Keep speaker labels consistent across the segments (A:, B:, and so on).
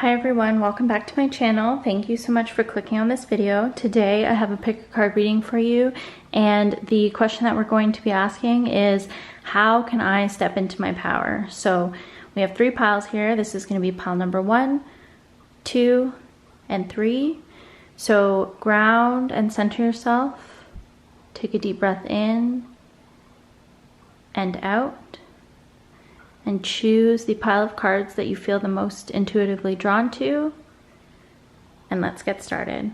A: Hi everyone, welcome back to my channel. Thank you so much for clicking on this video. Today I have a pick a card reading for you, and the question that we're going to be asking is, how can I step into my power? So we have 3 piles here. This is going to be pile number 1, 2, and 3. So ground and center yourself. Take a deep breath in and out. And choose the pile of cards that you feel the most intuitively drawn to. And let's get started.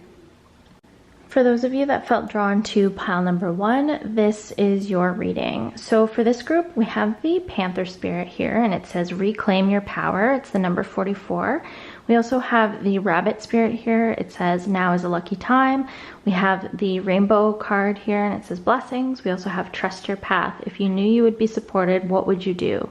A: For those of you that felt drawn to pile number 1, this is your reading. So for this group, we have the Panther Spirit here, and it says reclaim your power. It's the number 44. We also have the Rabbit Spirit here. It says now is a lucky time. We have the Rainbow card here, and it says blessings. We also have trust your path. If you knew you would be supported, what would you do?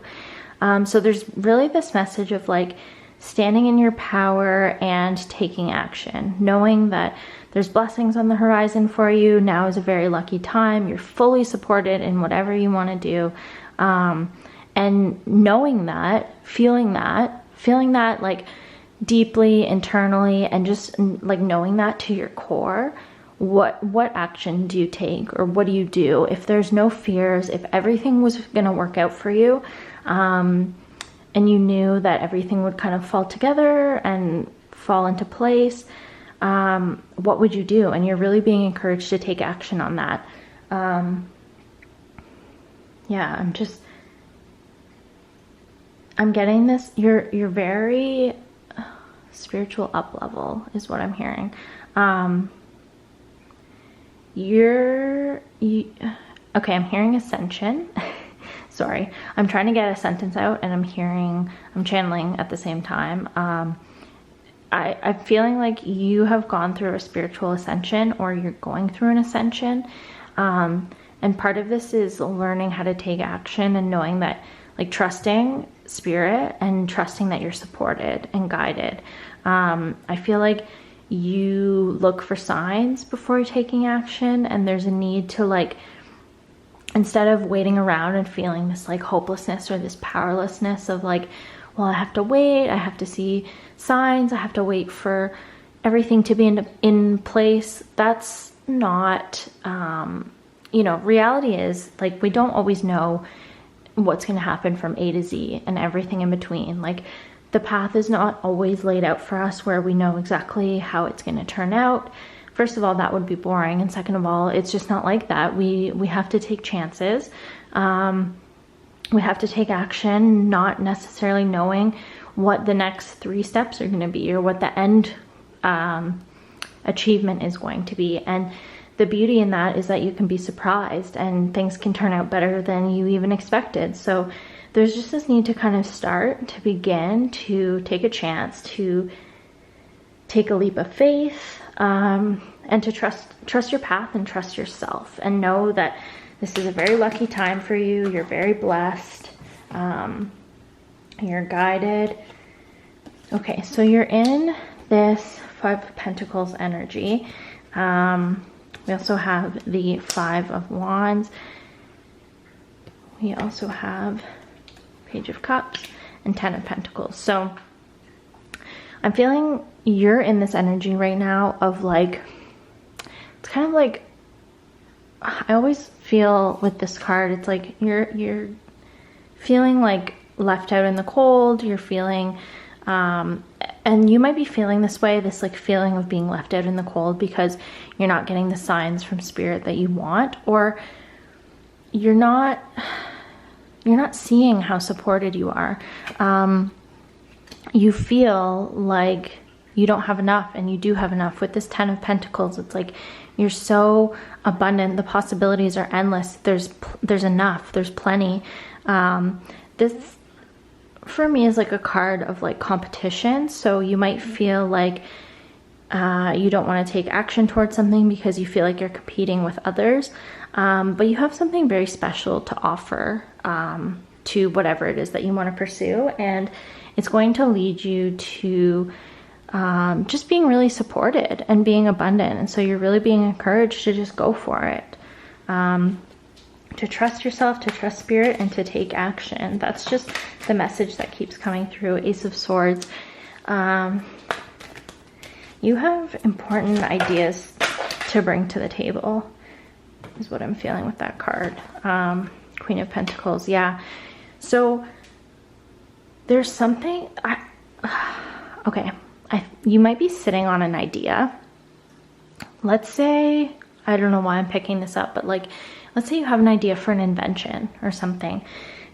A: So there's really this message of like standing in your power and taking action, knowing that there's blessings on the horizon for you. Now is a very lucky time. You're fully supported in whatever you want to do. And knowing that, feeling that like deeply internally, and just like knowing that to your core, what action do you take, or what do you do if there's no fears, if everything was going to work out for you, and you knew that everything would kind of fall together and fall into place, what would you do? And you're really being encouraged to take action on that. Yeah, I'm getting this, you're very spiritual up level is what I'm hearing. Okay, I'm hearing ascension. Sorry, I'm trying to get a sentence out and I'm channeling at the same time. I'm feeling like you have gone through a spiritual ascension, or you're going through an ascension. And part of this is learning how to take action and knowing that, like, trusting spirit and trusting that you're supported and guided. I feel like you look for signs before taking action, and there's a need to, like, instead of waiting around and feeling this like hopelessness or this powerlessness of like, well, I have to wait, I have to see signs, I have to wait for everything to be in place. That's not, reality is like, we don't always know what's going to happen from A to Z and everything in between. Like, the path is not always laid out for us where we know exactly how it's going to turn out. First of all, that would be boring. And second of all, it's just not like that. We have to take chances. We have to take action, not necessarily knowing what the next 3 steps are going to be, or what the end achievement is going to be. And the beauty in that is that you can be surprised and things can turn out better than you even expected. So there's just this need to kind of start, to begin, to take a chance, to take a leap of faith, and to trust your path and trust yourself, and know that this is a very lucky time for you. You're very blessed. You're guided. Okay, so you're in this 5 of Pentacles energy. We also have the 5 of Wands. We also have Page of Cups and 10 of Pentacles. So I'm feeling you're in this energy right now of like, it's kind of like, I always feel with this card, it's like you're feeling like left out in the cold. You're feeling, and you might be feeling this way, this like feeling of being left out in the cold because you're not getting the signs from spirit that you want, or you're not seeing how supported you are. You feel like you don't have enough, and you do have enough. With this 10 of Pentacles, it's like you're so abundant. The possibilities are endless. There's enough. There's plenty. This, for me, is like a card of like competition. So you might feel like you don't want to take action towards something because you feel like you're competing with others. But you have something very special to offer to whatever it is that you want to pursue. And it's going to lead you to just being really supported and being abundant. And so you're really being encouraged to just go for it. To trust yourself, to trust spirit, and to take action. That's just the message that keeps coming through. Ace of Swords. You have important ideas to bring to the table, is what I'm feeling with that card. Queen of Pentacles, yeah. So there's something, okay, you might be sitting on an idea. Let's say, I don't know why I'm picking this up, but like, let's say you have an idea for an invention or something,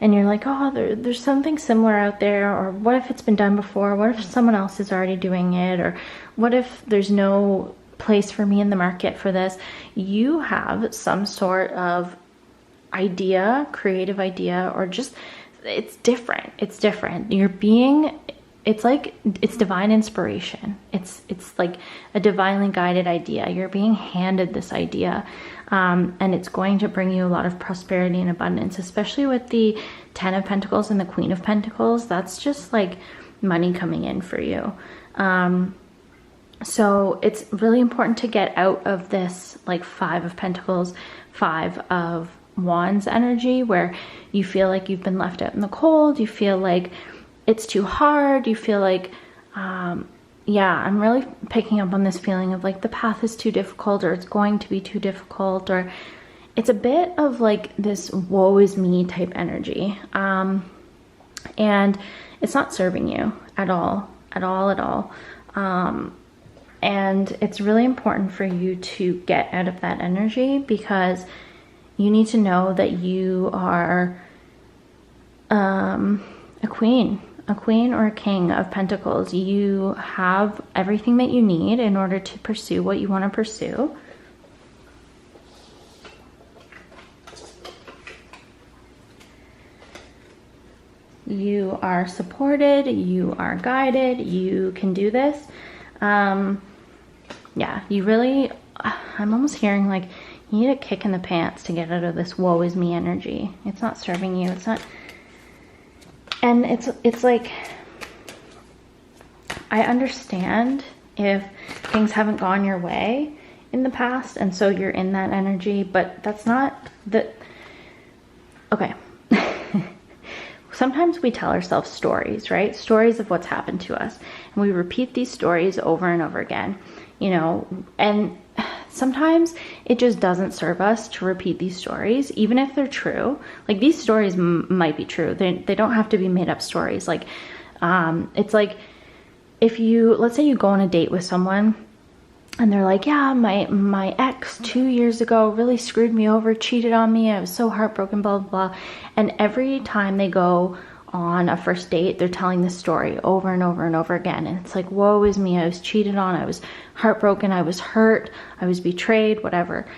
A: and you're like, oh, there's something similar out there, or what if it's been done before? What if someone else is already doing it? Or what if there's no place for me in the market for this? You have some sort of idea, creative idea, or just, it's different. It's different. It's like, it's divine inspiration. It's like a divinely guided idea. You're being handed this idea, and it's going to bring you a lot of prosperity and abundance, especially with the 10 of Pentacles and the Queen of Pentacles. That's just like money coming in for you. So it's really important to get out of this like 5 of Pentacles, 5 of Wands energy, where you feel like you've been left out in the cold. You feel like it's too hard. You feel like, yeah, I'm really picking up on this feeling of like the path is too difficult, or it's going to be too difficult, or it's a bit of like this woe is me type energy. And it's not serving you at all. And it's really important for you to get out of that energy, because you need to know that you are a queen or a king of Pentacles. You have everything that you need in order to pursue what you want to pursue. You are supported, you are guided, you can do this. Yeah, you really, I'm almost hearing like you need a kick in the pants to get out of this woe is me energy. It's not serving you. It's not. And it's like, I understand if things haven't gone your way in the past, and so you're in that energy, but that's not the, okay. Sometimes we tell ourselves stories, right? Stories of what's happened to us. And we repeat these stories over and over again, you know, and sometimes it just doesn't serve us to repeat these stories, even if they're true. Like, these stories might be true. They don't have to be made up stories. Like, it's like if you, let's say you go on a date with someone and they're like, yeah, my ex 2 years ago really screwed me over, cheated on me. I was so heartbroken, blah, blah, blah. And every time they go on a first date, they're telling this story over and over and over again. And it's like, woe is me. I was cheated on. I was heartbroken. I was hurt. I was betrayed, whatever.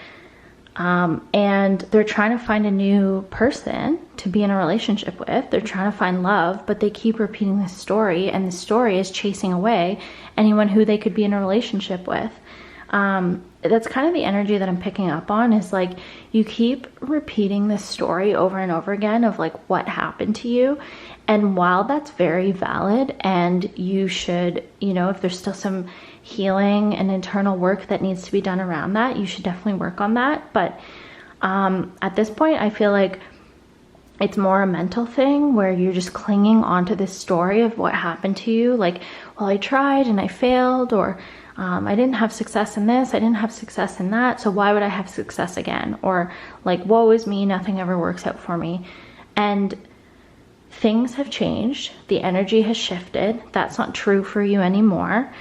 A: And they're trying to find a new person to be in a relationship with. They're trying to find love, but they keep repeating this story, and the story is chasing away anyone who they could be in a relationship with. That's kind of the energy that I'm picking up on, is like, you keep repeating this story over and over again of like what happened to you. And while that's very valid, and you should, you know, if there's still some healing and internal work that needs to be done around that, you should definitely work on that. But at this point, I feel like it's more a mental thing where you're just clinging onto this story of what happened to you. Like, well, I tried and I failed, or I didn't have success in this, I didn't have success in that, so why would I have success again? Or like, woe is me, nothing ever works out for me. And things have changed, the energy has shifted. That's not true for you anymore.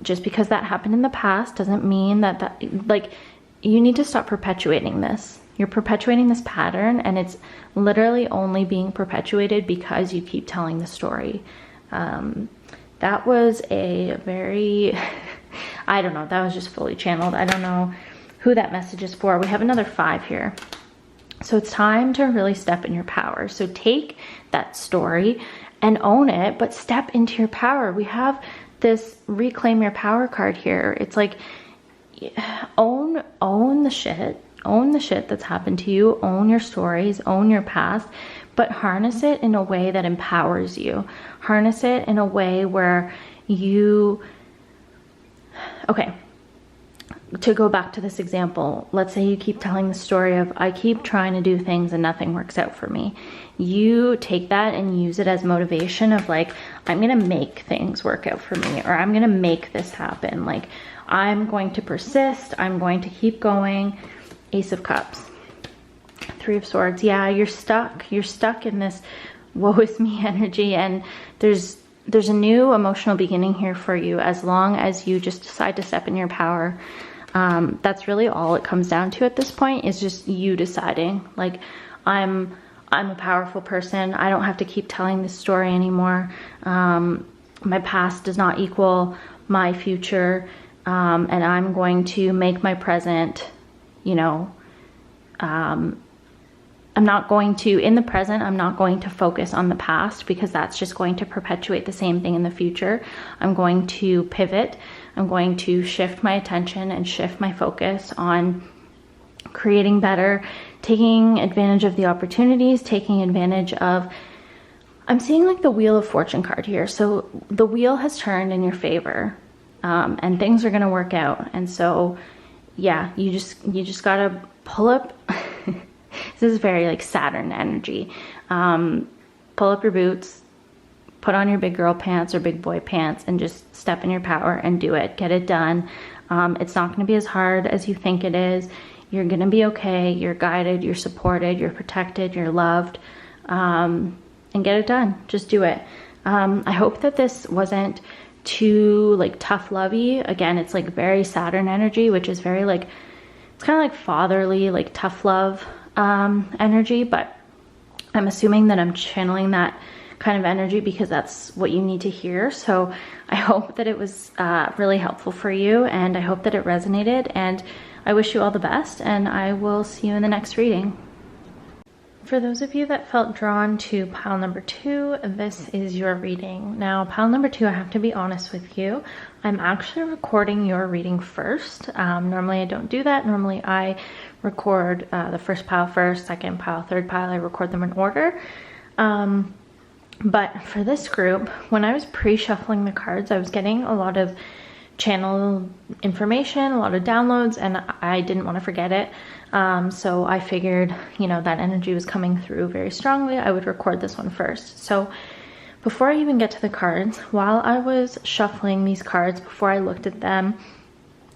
A: Just because that happened in the past doesn't mean that like, you need to stop perpetuating this. You're perpetuating this pattern, and it's literally only being perpetuated because you keep telling the story. That was a very, I don't know, that was just fully channeled. I don't know who that message is for. We have another 5 here. So it's time to really step in your power. So take that story and own it, but step into your power. We have this reclaim your power card here. It's like, own the shit. Own the shit that's happened to you. Own your stories. Own your past. But harness it in a way that empowers you. Harness it in a way where you... Okay. to go back to this example, let's say you keep telling the story of, I keep trying to do things and nothing works out for me. You take that and use it as motivation of like, I'm gonna make things work out for me, or I'm gonna make this happen. Like, I'm going to persist, I'm going to keep going. Ace of Cups, Three of Swords. Yeah, you're stuck in this woe is me energy, and there's a new emotional beginning here for you as long as you just decide to step in your power. That's really all it comes down to at this point, is just you deciding, like, I'm a powerful person. I don't have to keep telling this story anymore. My past does not equal my future, and I'm going to make my present, you know, I'm not going to, in the present, I'm not going to focus on the past, because that's just going to perpetuate the same thing in the future. I'm going to pivot. I'm going to shift my attention and shift my focus on creating better, taking advantage of the opportunities, taking advantage of, I'm seeing like the Wheel of Fortune card here. So the wheel has turned in your favor, and things are going to work out. And so, yeah, you just got to pull up. This is very like Saturn energy. Pull up your boots, put on your big girl pants or big boy pants, and just step in your power and do it. Get it done. It's not going to be as hard as you think it is. You're going to be okay. You're guided, you're supported, you're protected, you're loved, and get it done. Just do it. I hope that this wasn't too like tough lovey. Again, it's like very Saturn energy, which is very like, it's kind of like fatherly, like tough love energy, but I'm assuming that I'm channeling that kind of energy because that's what you need to hear. So I hope that it was really helpful for you, and I hope that it resonated, and I wish you all the best, and I will see you in the next reading. For those of you that felt drawn to pile number 2, this is your reading. Now, pile number 2, I have to be honest with you, I'm actually recording your reading first. Normally I don't do that. Normally I record the first pile first, second pile, third pile. I record them in order. But for this group, when I was pre-shuffling the cards, I was getting a lot of channel information, a lot of downloads, and I didn't want to forget it. So I figured, you know, that energy was coming through very strongly. I would record this one first. So before I even get to the cards, while I was shuffling these cards, before I looked at them,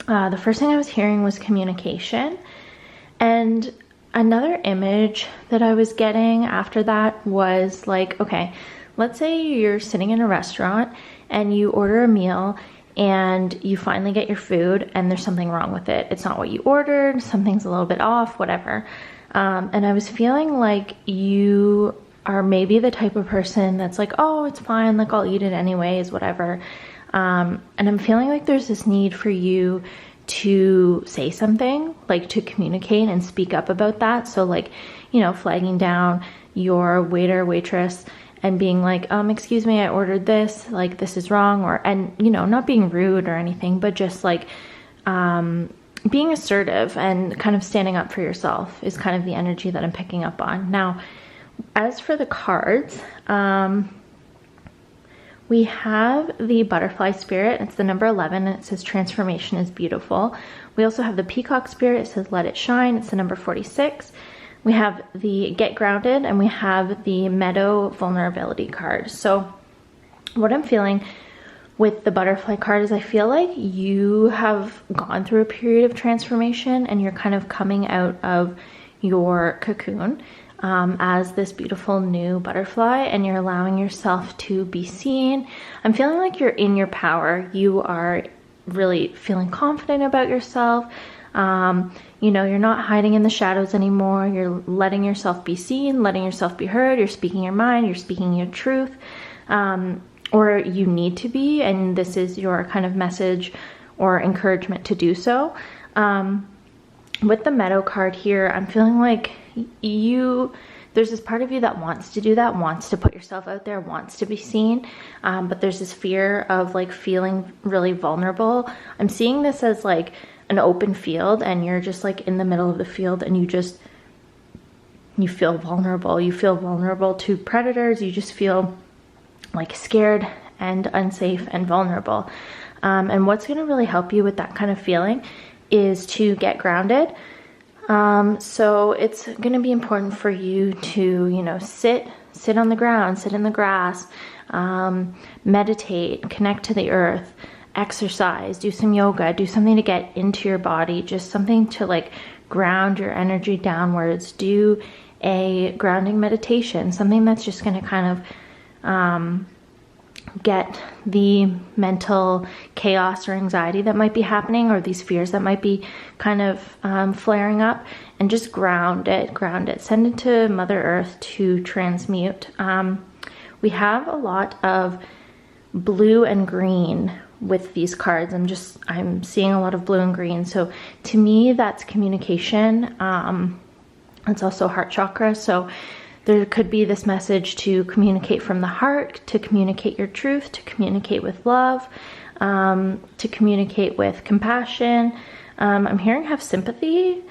A: the first thing I was hearing was communication. And another image that I was getting after that was like, okay, let's say you're sitting in a restaurant and you order a meal and you finally get your food and there's something wrong with it. It's not what you ordered, something's a little bit off, whatever. And I was feeling like you are maybe the type of person that's like, oh, it's fine, like I'll eat it anyways, whatever. And I'm feeling like there's this need for you to say something, like to communicate and speak up about that. So like, you know, flagging down your waiter, waitress, and being like, excuse me, I ordered this, like this is wrong, or, and you know, not being rude or anything, but just like being assertive and kind of standing up for yourself is kind of the energy that I'm picking up on. Now, as for the cards, we have the butterfly spirit. It's the number 11, and it says transformation is beautiful. We also have the peacock spirit. It says let it shine. It's the number 46. We have the get grounded, and we have the meadow vulnerability card. So what I'm feeling with the butterfly card is I feel like you have gone through a period of transformation and you're kind of coming out of your cocoon as this beautiful new butterfly, and you're allowing yourself to be seen. I'm feeling like you're in your power. You are really feeling confident about yourself. You know, you're not hiding in the shadows anymore. You're letting yourself be seen, letting yourself be heard. You're speaking your mind, you're speaking your truth, or you need to be, and this is your kind of message or encouragement to do so. With the meadow card here, I'm feeling like there's this part of you that wants to do that, wants to put yourself out there, wants to be seen, but there's this fear of like feeling really vulnerable. I'm seeing this as like an open field, and you're just like in the middle of the field, and you feel vulnerable. You feel vulnerable to predators. You just feel like scared and unsafe and vulnerable. And what's going to really help you with that kind of feeling is to get grounded. So it's going to be important for you to, you know, sit on the ground, sit in the grass, meditate, connect to the earth, exercise, do some yoga, do something to get into your body, just something to like ground your energy downwards. Do a grounding meditation, something that's just going to kind of get the mental chaos or anxiety that might be happening, or these fears that might be kind of flaring up, and just ground it, send it to Mother Earth to transmute. We have a lot of blue and green with these cards. I'm seeing a lot of blue and green. So to me, that's communication. It's also heart chakra. So there could be this message to communicate from the heart, to communicate your truth, to communicate with love, to communicate with compassion. I'm hearing have sympathy.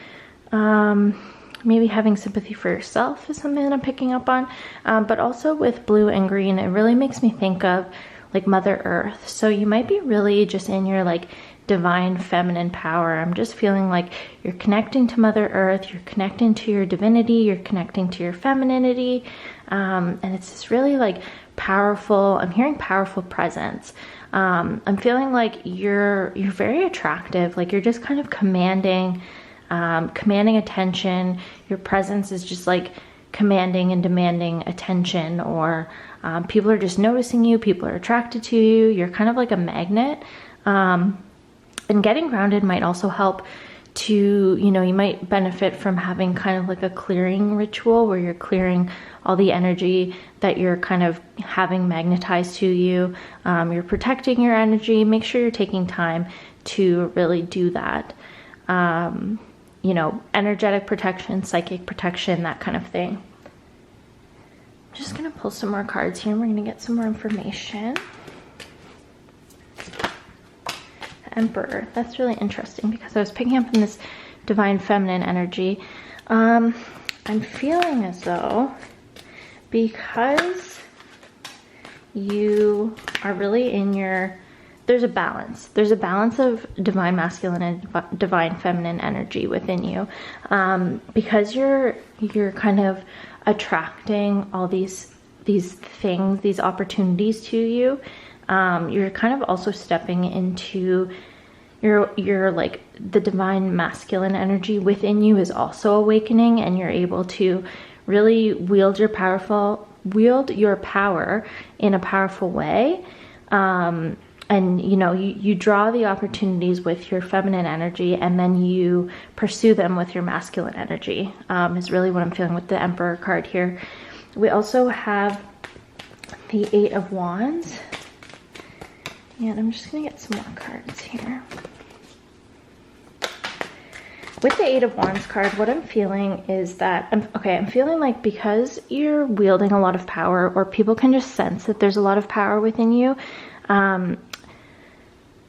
A: Maybe having sympathy for yourself is something that I'm picking up on. But also with blue and green, it really makes me think of like Mother Earth. So you might be really just in your like divine feminine power. I'm just feeling like you're connecting to Mother Earth, you're connecting to your divinity, you're connecting to your femininity, and it's this really like powerful, I'm hearing powerful presence. I'm feeling like you're very attractive, like you're just kind of commanding attention. Your presence is just like commanding and demanding attention, or people are just noticing you, people are attracted to you, you're kind of like a magnet. And getting grounded might also help to, you know, you might benefit from having kind of like a clearing ritual where you're clearing all the energy that you're kind of having magnetized to you. You're protecting your energy. Make sure you're taking time to really do that. You know, energetic protection, psychic protection, that kind of thing. I'm just going to pull some more cards here and we're going to get some more information. Emperor. That's really interesting because I was picking up in this divine feminine energy. I'm feeling as though because you are really in your, there's a balance of divine masculine and divine feminine energy within you, because you're kind of attracting all these things, these opportunities to you. You're kind of also stepping into your like the divine masculine energy within you is also awakening, and you're able to really wield your power in a powerful way. And you know, you draw the opportunities with your feminine energy, and then you pursue them with your masculine energy, is really what I'm feeling with the Emperor card here. We also have the Eight of Wands. And I'm just going to get some more cards here. With the Eight of Wands card, what I'm feeling is that, I'm feeling like because you're wielding a lot of power, or people can just sense that there's a lot of power within you,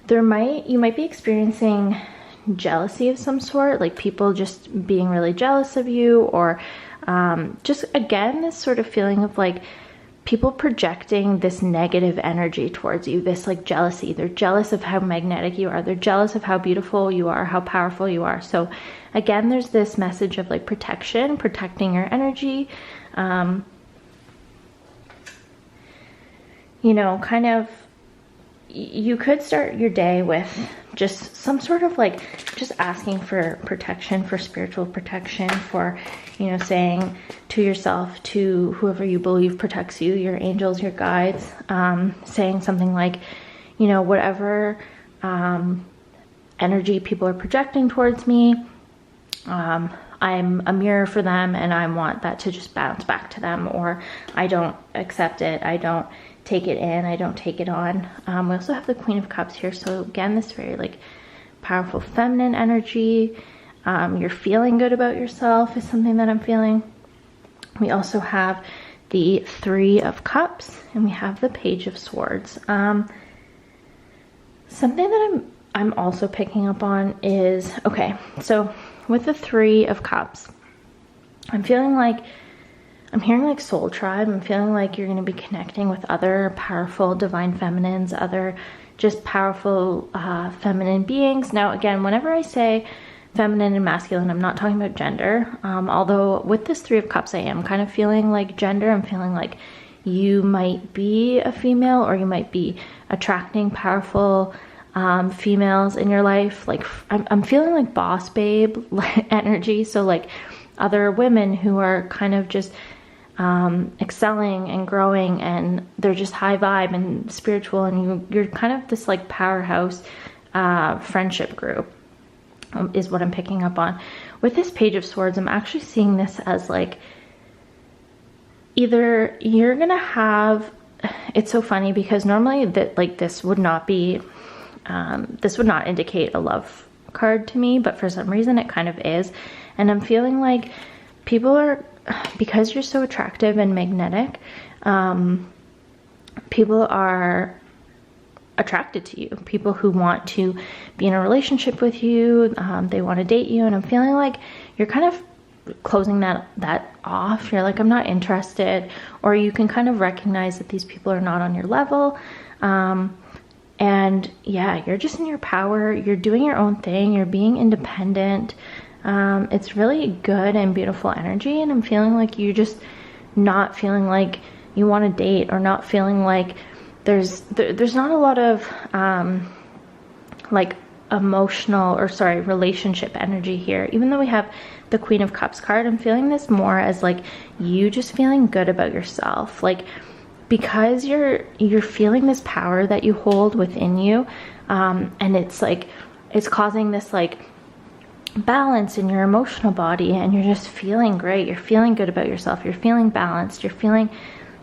A: you might be experiencing jealousy of some sort, like people just being really jealous of you, or just again, this sort of feeling of like, people projecting this negative energy towards you, this like jealousy. They're jealous of how magnetic you are. They're jealous of how beautiful you are, how powerful you are. So again, there's this message of like protection, protecting your energy. You know, kind of, you could start your day with just some sort of like just asking for protection, for spiritual protection, for, you know, saying to yourself, to whoever you believe protects you, your angels, your guides, saying something like, you know, whatever energy people are projecting towards me, I'm a mirror for them, and I want that to just bounce back to them, or I don't accept it, I don't take it in, I don't take it on. We also have the Queen of Cups here, so again, this very like powerful feminine energy. You're feeling good about yourself is something that I'm feeling. We also have the Three of Cups, and we have the Page of Swords. Something that I'm also picking up on is, okay, so with the Three of Cups, I'm hearing like soul tribe. I'm feeling like you're going to be connecting with other powerful divine feminines, other just powerful feminine beings. Now again, whenever I say feminine and masculine, I'm not talking about gender, although with this Three of Cups I am kind of feeling like gender. I'm feeling like you might be a female, or you might be attracting powerful females in your life. Like I'm feeling like boss babe energy, so like other women who are kind of just excelling and growing, and they're just high vibe and spiritual, and you're kind of this like powerhouse friendship group is what I'm picking up on. With this Page of Swords, I'm actually seeing this as like either you're gonna have, it's so funny because normally that like this would not be this would not indicate a love card to me, but for some reason it kind of is. And I'm feeling like people are, because you're so attractive and magnetic, people are attracted to you. People who want to be in a relationship with you, they want to date you, and I'm feeling like you're kind of closing that off. You're like, I'm not interested, or you can kind of recognize that these people are not on your level. And yeah, you're just in your power, you're doing your own thing, you're being independent. It's really good and beautiful energy, and I'm feeling like you're just not feeling like you want to date, or not feeling like there's not a lot of like emotional, or sorry, relationship energy here. Even though we have the Queen of Cups card, I'm feeling this more as like you just feeling good about yourself, like because you're feeling this power that you hold within you, and it's like it's causing this like balance in your emotional body, and you're just feeling great. You're feeling good about yourself, you're feeling balanced, you're feeling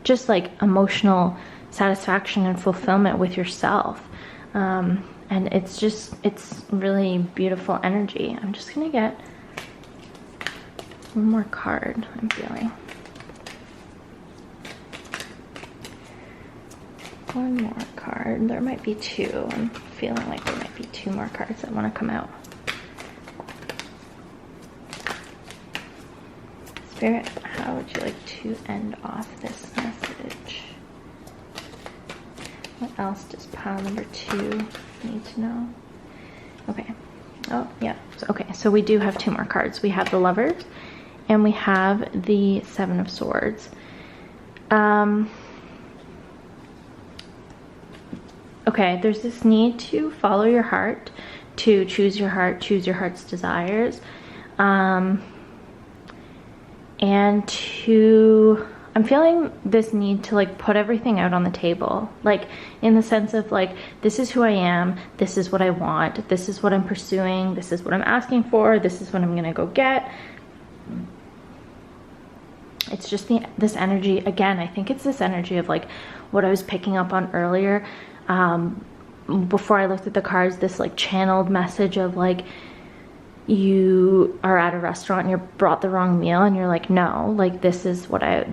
A: just like emotional satisfaction and fulfillment with yourself. And it's really beautiful energy. I'm just gonna get one more card. I'm feeling one more card. There might be two. I'm feeling like there might be two more cards that want to come out. Spirit, how would you like to end off this message? What else does pile number 2 need to know? Okay. Oh, yeah. Okay, so we do have 2 more cards. We have the Lovers, and we have the 7 of Swords. Okay, there's this need to follow your heart, to choose your heart, choose your heart's desires, and I'm feeling this need to like put everything out on the table, like in the sense of like, this is who I am, this is what I want, this is what I'm pursuing, this is what I'm asking for, this is what I'm gonna go get. It's just this energy, again, I think it's this energy of like what I was picking up on earlier, before I looked at the cards, this like channeled message of like, you are at a restaurant and you're brought the wrong meal, and you're like, no, like this is what I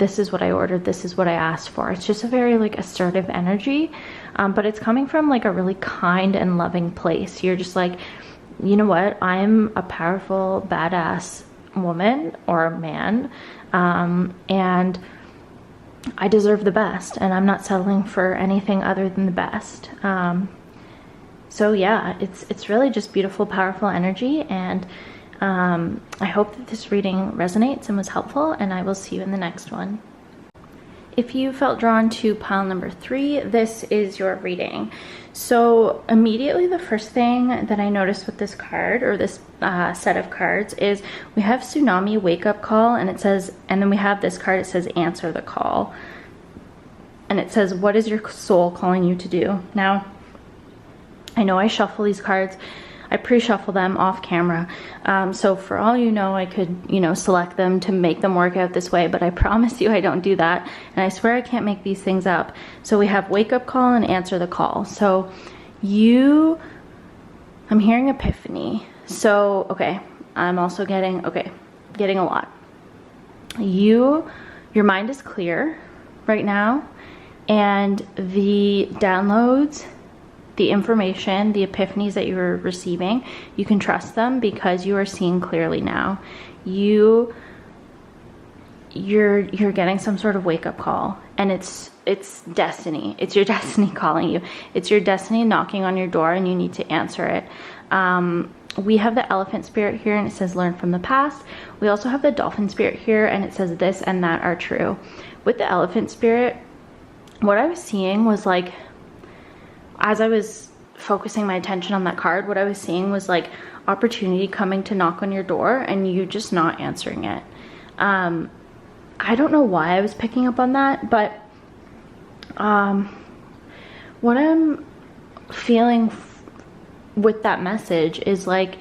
A: ordered, this is what I asked for. It's just a very like assertive energy, but it's coming from like a really kind and loving place. You're just like, you know what, I'm a powerful badass woman or man, and I deserve the best, and I'm not settling for anything other than the best. So yeah, it's really just beautiful, powerful energy, and I hope that this reading resonates and was helpful, and I will see you in the next one. If you felt drawn to pile number 3, this is your reading. So immediately the first thing that I noticed with this card, or this set of cards, is we have Tsunami Wake Up Call, and it says, and then we have this card, it says Answer the Call. And it says, what is your soul calling you to do? Now, I know I shuffle these cards, I pre-shuffle them off camera, so for all you know, I could, you know, select them to make them work out this way, but I promise you I don't do that, and I swear I can't make these things up. So we have Wake Up Call and Answer the Call. So I'm hearing Epiphany. So, okay, I'm also getting a lot. Your mind is clear right now, and the downloads, the information, the epiphanies that you're receiving, you can trust them because you are seeing clearly now. You're getting some sort of wake-up call, and it's it's destiny. It's your destiny calling you. It's your destiny knocking on your door, and you need to answer it. We have the elephant spirit here, and it says learn from the past. We also have the dolphin spirit here, and it says this and that are true. With the elephant spirit, what I was seeing was like, as I was focusing my attention on that card, what I was seeing was like opportunity coming to knock on your door and you just not answering it. I don't know why I was picking up on that, but what I'm feeling with that message is like,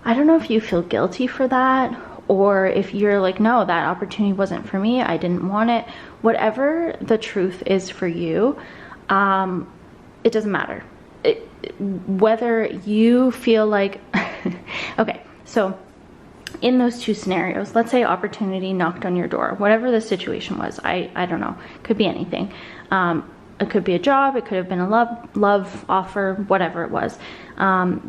A: I don't know if you feel guilty for that, or if you're like, no, that opportunity wasn't for me, I didn't want it. Whatever the truth is for you, it doesn't matter. Whether you feel like, okay, so in those two scenarios, let's say opportunity knocked on your door, whatever the situation was, I don't know, could be anything. It could be a job, it could have been a love offer, whatever it was.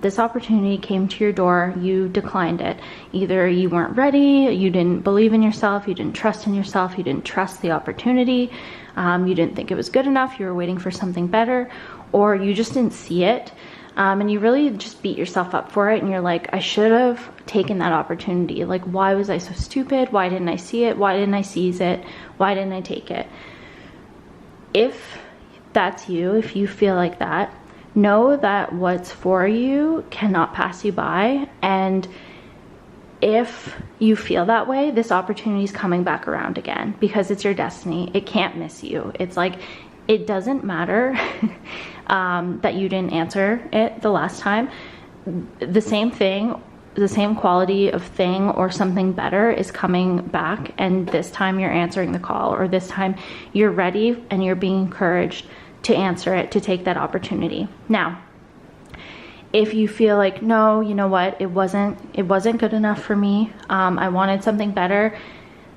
A: This opportunity came to your door, you declined it. Either you weren't ready, you didn't believe in yourself, you didn't trust in yourself, you didn't trust the opportunity, you didn't think it was good enough, you were waiting for something better, or you just didn't see it. And you really just beat yourself up for it, and you're like, I should have taken that opportunity. Like, why was I so stupid? Why didn't I see it? Why didn't I seize it? Why didn't I take it? If that's you, if you feel like that, know that what's for you cannot pass you by. And if you feel that way, this opportunity is coming back around again, because it's your destiny. It can't miss you. It's like, it doesn't matter that you didn't answer it the last time. The same thing, the same quality of thing or something better is coming back, and this time you're answering the call, or this time you're ready and you're being encouraged to answer it, to take that opportunity. Now, if you feel like, no, you know what, it wasn't good enough for me, I wanted something better,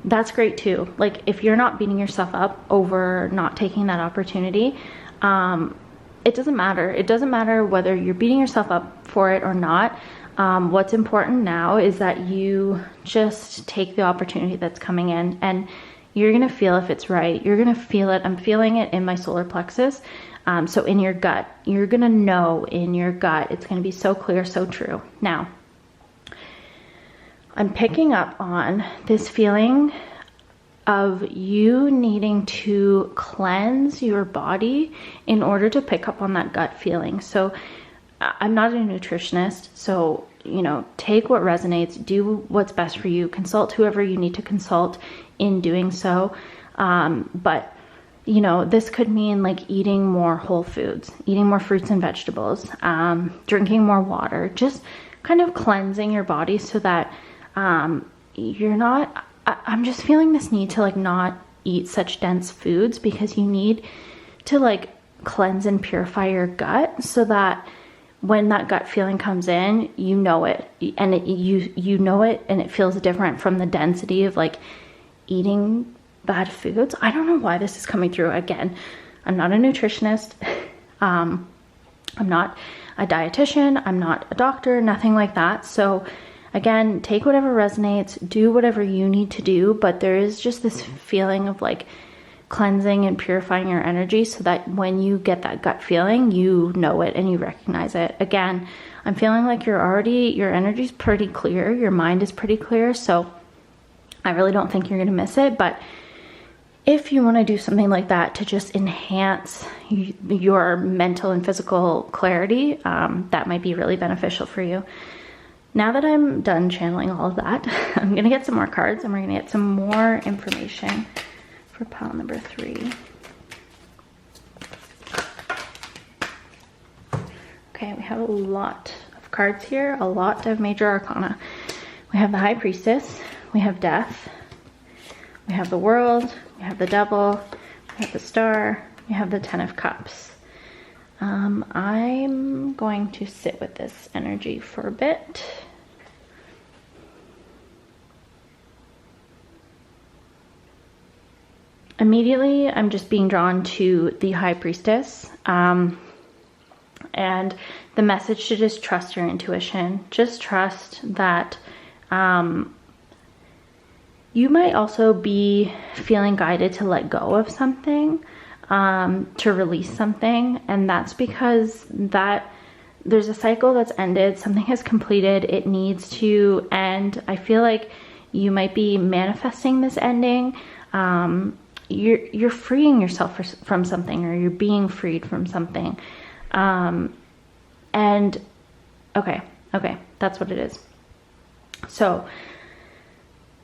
A: that's great too. Like, if you're not beating yourself up over not taking that opportunity, it doesn't matter. It doesn't matter whether you're beating yourself up for it or not. What's important now is that you just take the opportunity that's coming in, and you're gonna feel if it's right. You're gonna feel it. I'm feeling it in my solar plexus. So in your gut, you're gonna know in your gut. It's gonna be so clear, so true. Now, I'm picking up on this feeling of you needing to cleanse your body in order to pick up on that gut feeling. So I'm not a nutritionist, so, you know, take what resonates, do what's best for you, consult whoever you need to consult in doing so. But, you know, this could mean like eating more whole foods, eating more fruits and vegetables, drinking more water, just kind of cleansing your body so that you're not, I'm just feeling this need to like not eat such dense foods, because you need to like cleanse and purify your gut so that when that gut feeling comes in, you know it, and you know it, and it feels different from the density of like eating bad foods. I don't know why this is coming through. Again, I'm not a nutritionist. I'm not a dietitian. I'm not a doctor, nothing like that. So again, take whatever resonates, do whatever you need to do, but there is just this feeling of like cleansing and purifying your energy so that when you get that gut feeling, you know it and you recognize it. Again, I'm feeling like your energy's pretty clear, your mind is pretty clear, so I really don't think you're gonna miss it. But if you want to do something like that to just enhance your mental and physical clarity, that might be really beneficial for you. Now that I'm done channeling all of that, I'm gonna get some more cards and we're gonna get some more information for pile number 3. Okay, we have a lot of cards here, a lot of major arcana. We have the High Priestess, we have Death, we have the World, we have the Devil, we have the Star, we have the Ten of Cups. I'm going to sit with this energy for a bit. Immediately, I'm just being drawn to the High Priestess, and the message to just trust your intuition. Just trust that you might also be feeling guided to let go of something. to release something. And that's because there's a cycle that's ended, something has completed, it needs to end. I feel like you might be manifesting this ending. You're freeing yourself from something, or you're being freed from something. And okay, that's what it is. So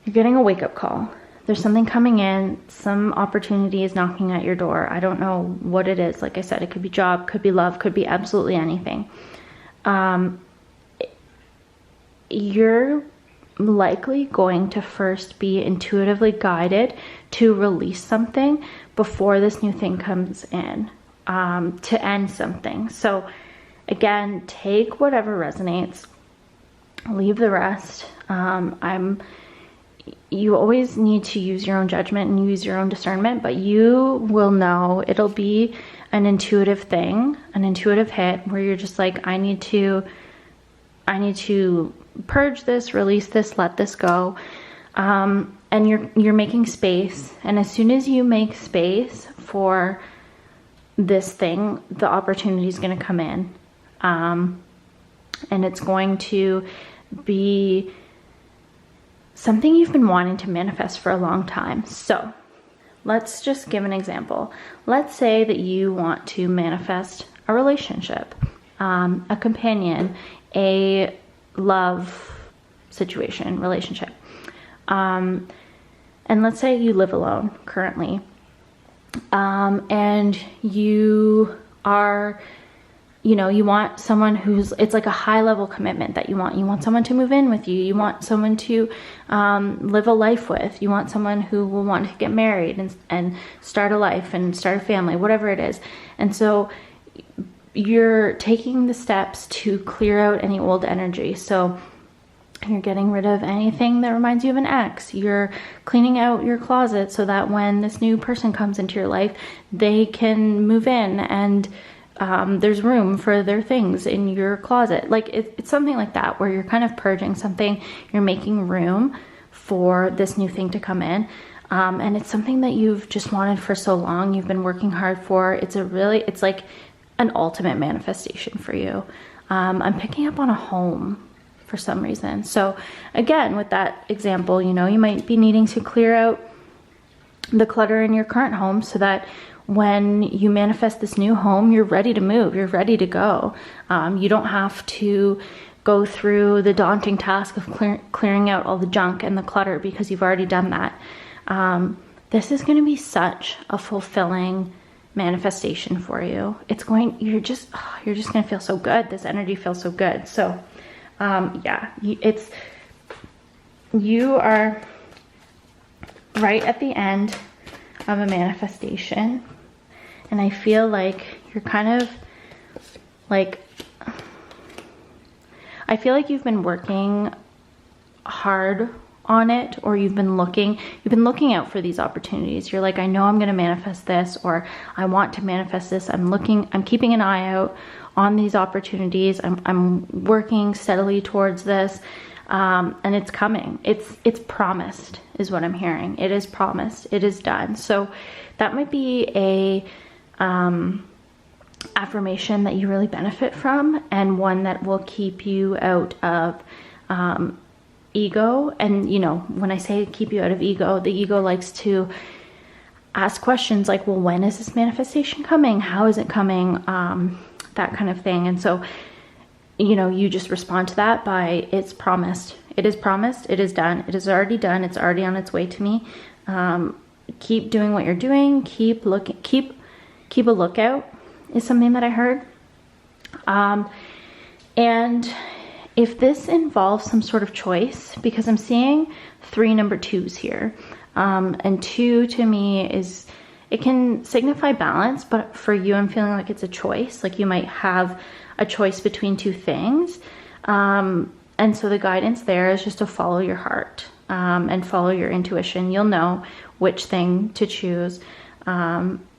A: you're getting a wake-up call. There's something coming in, some opportunity is knocking at your door. I don't know what it is. Like I said, it could be job, could be love, could be absolutely anything. You're likely going to first be intuitively guided to release something before this new thing comes in, to end something. So again, take whatever resonates, leave the rest. You always need to use your own judgment and use your own discernment, but you will know. It'll be an intuitive thing, an intuitive hit where you're just like, I need to purge this, release this, let this go. And you're making space. And as soon as you make space for this thing, the opportunity is going to come in. And it's going to be something you've been wanting to manifest for a long time. So let's just give an example. Let's say that you want to manifest a relationship, a companion, a love situation, relationship. And let's say you live alone currently, and you are, you want someone it's like a high level commitment that you want. You want someone to move in with you. You want someone to live a life with. You want someone who will want to get married and start a life and start a family, whatever it is. And so you're taking the steps to clear out any old energy. So you're getting rid of anything that reminds you of an ex. You're cleaning out your closet so that when this new person comes into your life, they can move in and there's room for their things in your closet. Like it's something like that, where you're kind of purging something, you're making room for this new thing to come in. And it's something that you've just wanted for so long, you've been working hard for. It's like an ultimate manifestation for you. I'm picking up on a home for some reason. So again, with that example, you might be needing to clear out the clutter in your current home so that when you manifest this new home, you're ready to move, you're ready to go. You don't have to go through the daunting task of clearing out all the junk and the clutter, because you've already done that. This is going to be such a fulfilling manifestation for you. You're just going to feel so good. This energy feels so good. So you are right at the end of a manifestation, and I feel like you're kind of like, I feel like you've been working hard on it, or you've been looking out for these opportunities. You're like, I know I'm going to manifest this, or I want to manifest this. I'm keeping an eye out on these opportunities. I'm working steadily towards this. And it's coming. It's promised is what I'm hearing. It is promised. It is done. So that might be a affirmation that you really benefit from, and one that will keep you out of ego. And when I say keep you out of ego, the ego likes to ask questions like, well, when is this manifestation coming? How is it coming? That kind of thing. And so you just respond to that by, it's promised. It is promised. It is done. It is already done. It's already on its way to me. Keep doing what you're doing. Keep looking. Keep a lookout is something that I heard. And if this involves some sort of choice, because I'm seeing 3 number 2s here, and 2 to me it can signify balance, but for you, I'm feeling like it's a choice. Like you might have a choice between 2 things. And so the guidance there is just to follow your heart, and follow your intuition. You'll know which thing to choose.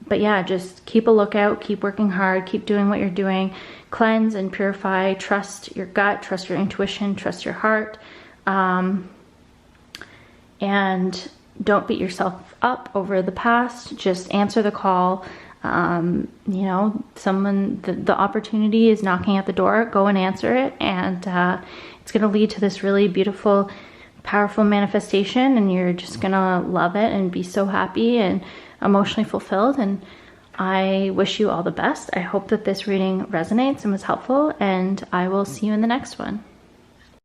A: But yeah, just keep a lookout, keep working hard, keep doing what you're doing, cleanse and purify, trust your gut, trust your intuition, trust your heart. And don't beat yourself up over the past. Just answer the call. You know, the opportunity is knocking at the door. Go and answer it, and it's going to lead to this really beautiful, powerful manifestation, and you're just going to love it and be so happy and emotionally fulfilled. And I wish you all the best. I hope that this reading resonates and was helpful, and I will see you in the next one.